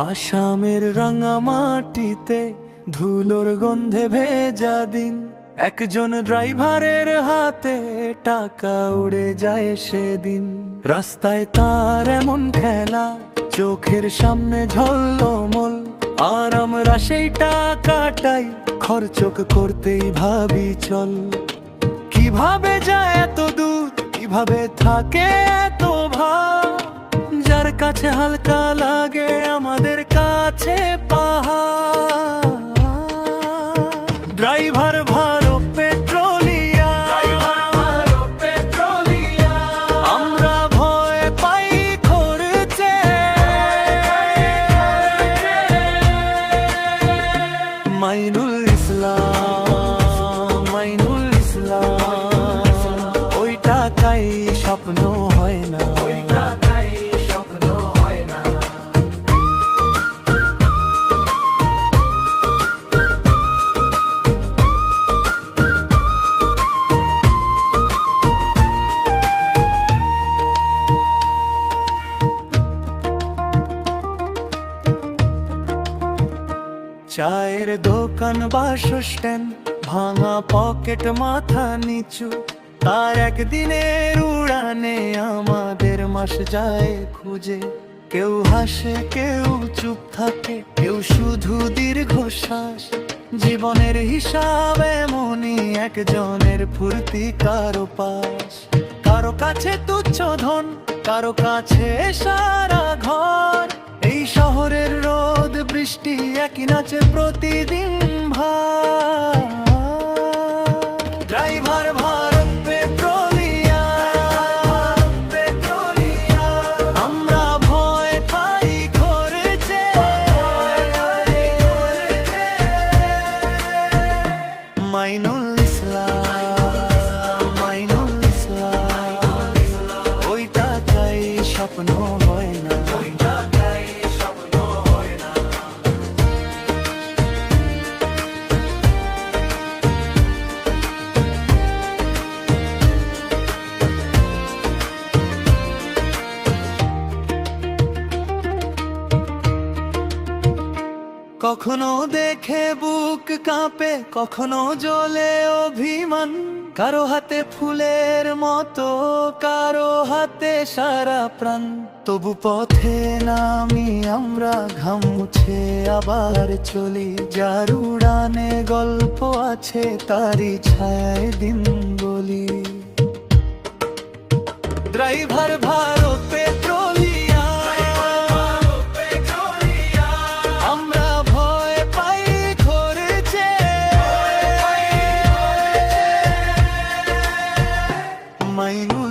আসামের রাঙা মাটিতে ধুলোর গন্ধে ভেজা দিন, একজন ড্রাইভারের হাতে টাকা উড়ে যায় সেদিন। রাস্তায় তার এমন খেলা, চোখের সামনে ঝলমল, আর আমরা সেই টাকাটাই খরচ করতেই ভাবি চল। কিভাবে যায় এত দূর, কিভাবে থাকে এত ভার, যার কাছে হালকা লাগে আমাদের কাছে পাহাড়। ড্রাইভার ভারো পেট্রোলিয়া, আমরা ভয় পাই খরচে। মাইনুল ইসলাম, ওই টাকাই স্বপ্ন হয় না। চায়ের দোকান, বাস স্ট্যান্ড, ভাঙা পকেট, মাথা নিচু, তার একদিনের উড়ানে আমাদের মাস যায় খুঁজে। কেউ হাসে, কেউ চুপ থাকে, কেউ শুধু দীর্ঘশ্বাস। জীবনের হিসাব এমনই, একজনের ফুর্তি কারো পাশ। কারো কাছে তুচ্ছ ধন, কারো কাছে সারা ঘর। এই শহরের রোদ বৃষ্টি একই নাচে প্রতিদিন ভার। ড্রাইভার ভারত পেট্রোলিয়া, আমরা ভয় পাই খরচে। মাইনুল ইসলাম, ওই টাকাই স্বপ্ন হয় না। কখনো দেখে বুক কাঁপে, কখনো জ্বলে অভিমান। কারো হাতে ফুলের মতো, কারো হাতে সারা প্রাণ। তবু পথে নামি আমরা, ঘাম মুছে আবার চলি। যার উড়ানে গল্প আছে, তারই ছায় দিন বলি। ড্রাইভার ভারত পেট্রোলিয়া, আমরা ভয় পাই খরচে। মাইনুল